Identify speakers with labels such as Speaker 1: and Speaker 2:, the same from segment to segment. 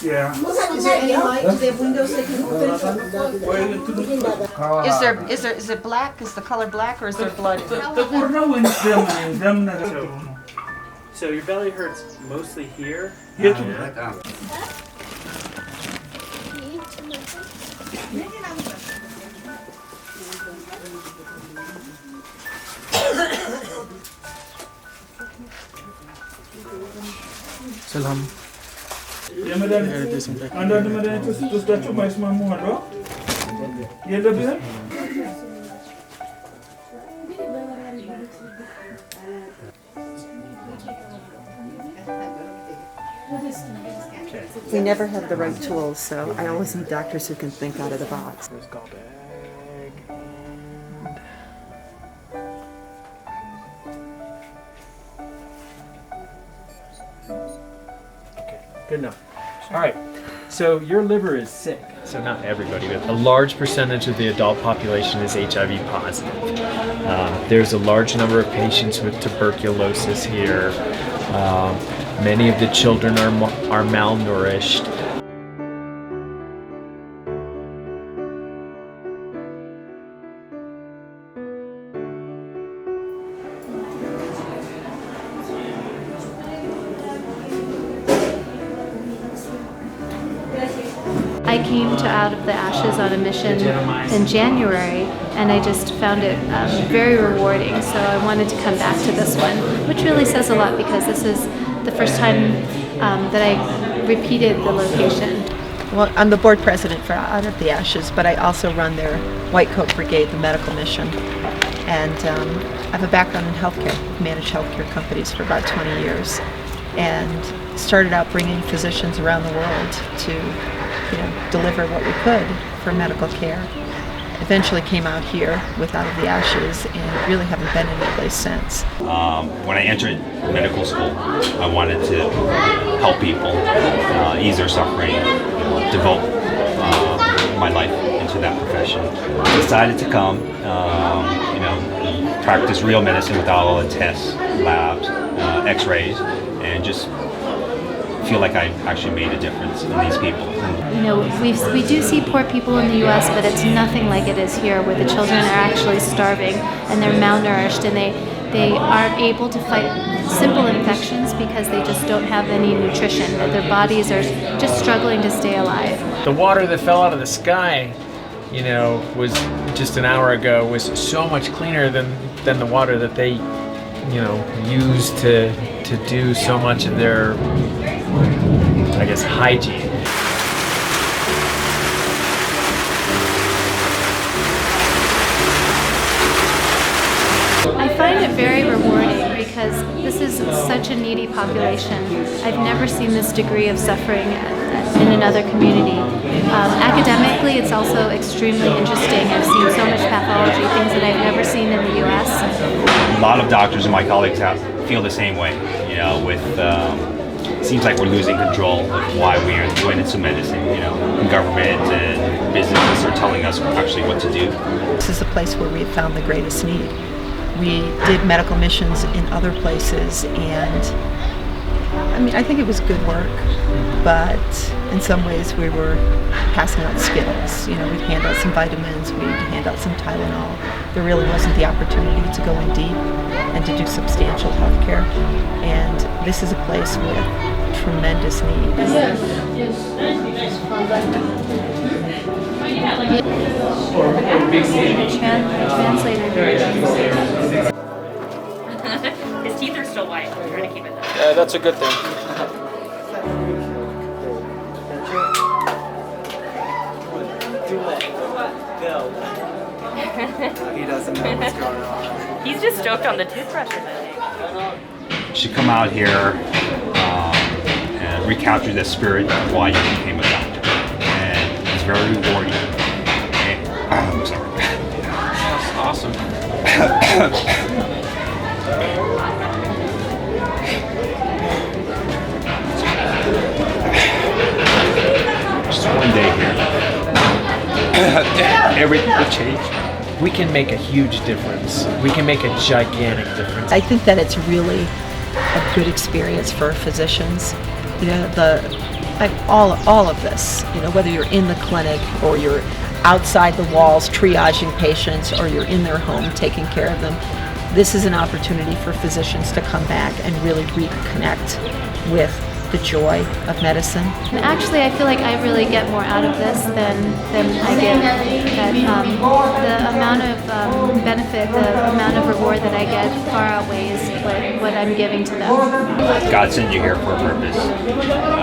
Speaker 1: Yeah.
Speaker 2: Is there any light? Do they have windows they can open?
Speaker 3: Is it black? Is the color black or is there blood?
Speaker 4: So your belly hurts mostly here.
Speaker 1: Salam. Anda ada medan itu sudah cuma semua doh. Ya lebih.
Speaker 3: We never have the right tools, so I always need doctors who can think out of the box.
Speaker 4: There's gall bag. Okay, good enough. All right, so your liver is sick. So not everybody, but a large percentage of the adult population is HIV positive. There's a large number of patients with tuberculosis here. Many of the children are malnourished.
Speaker 5: I came to Out of the Ashes on a mission in January, and I just found it very rewarding, so I wanted to come back to this one, which really says a lot because this is the first time that I repeated the location.
Speaker 3: Well, I'm the board president for Out of the Ashes, but I also run their White Coat Brigade, the medical mission. And I have a background in healthcare. I've managed healthcare companies for about 20 years and started out bringing physicians around the world to deliver what we could for medical care. Eventually came out here with Out of the Ashes and really haven't been anyplace since.
Speaker 6: When I entered medical school, I wanted to help people ease their suffering, devote my life into that profession. Decided to come, practice real medicine without all the tests, labs, x-rays, and just feel like I actually made a difference in these people.
Speaker 5: We do see poor people in the U.S., but it's nothing like it is here, where the children are actually starving and they're malnourished, and they aren't able to fight simple infections because they just don't have any nutrition. Their bodies are just struggling to stay alive.
Speaker 4: The water that fell out of the sky, was just an hour ago, was so much cleaner than the water that they, use to do so much of their, I guess, hygiene.
Speaker 5: I find it very rewarding because this is such a needy population. I've never seen this degree of suffering in another community. Academically, it's also extremely interesting. I've seen so much pathology, things that I've never seen in the U.S.
Speaker 6: A lot of doctors and my colleagues feel the same way. It seems like we're losing control of why we are going into medicine. Government and businesses are telling us actually what to do.
Speaker 3: This is the place where we have found the greatest need. We did medical missions in other places, and I think it was good work, but in some ways we were passing out skills. We'd hand out some vitamins, we'd hand out some Tylenol. There really wasn't the opportunity to go in deep and to do substantial health care. And this is a place with tremendous need.
Speaker 7: His teeth are still white. I'm trying to keep it that way.
Speaker 4: Yeah, that's a good thing.
Speaker 2: He doesn't know what's going on.
Speaker 7: He's just stoked on the toothbrushes, I think.
Speaker 6: You should come out here and recapture the spirit of why you became a doctor. And it's very rewarding. I'm sorry.
Speaker 4: That's awesome.
Speaker 6: Just one day here. Everything will change.
Speaker 4: we can make a huge difference. We can make a gigantic difference.
Speaker 3: I think that it's really a good experience for physicians. You know, all of this, you know, whether you're in the clinic or you're outside the walls triaging patients or you're in their home taking care of them, this is an opportunity for physicians to come back and really reconnect with the joy of medicine.
Speaker 5: And actually, I feel like I really get more out of this than I give. That the amount of benefit, the amount of reward that I get far outweighs what I'm giving to them.
Speaker 6: God sent you here for a purpose.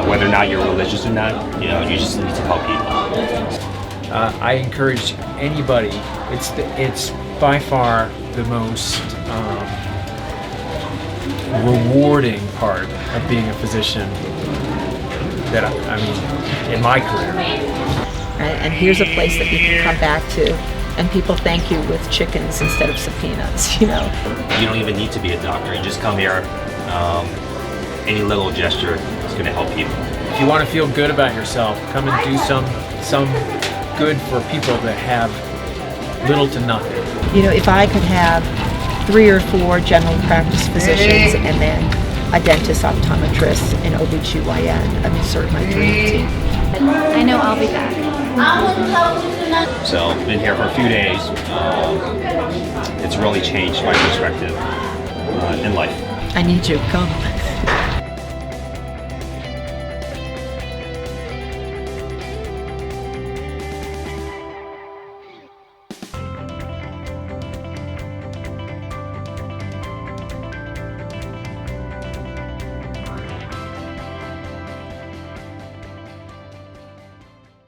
Speaker 6: Whether or not you're religious or not, you know, you just need to help people.
Speaker 4: I encourage anybody. It's by far the most rewarding part of being a physician that I mean in my career.
Speaker 3: And here's a place that you can come back to, and people thank you with chickens instead of subpoenas. You know,
Speaker 6: You don't even need to be a doctor. You just come here. Any little gesture is going to help people.
Speaker 4: If you want to feel good about yourself, come and do some good for people that have little to nothing.
Speaker 3: you know, if I could have 3 or 4 general practice physicians and then a dentist, optometrist, and OBGYN, I mean, sort of my dream team.
Speaker 5: I know I'll be back.
Speaker 6: So, been here for a few days. It's really changed my perspective in life.
Speaker 3: I need you. Come.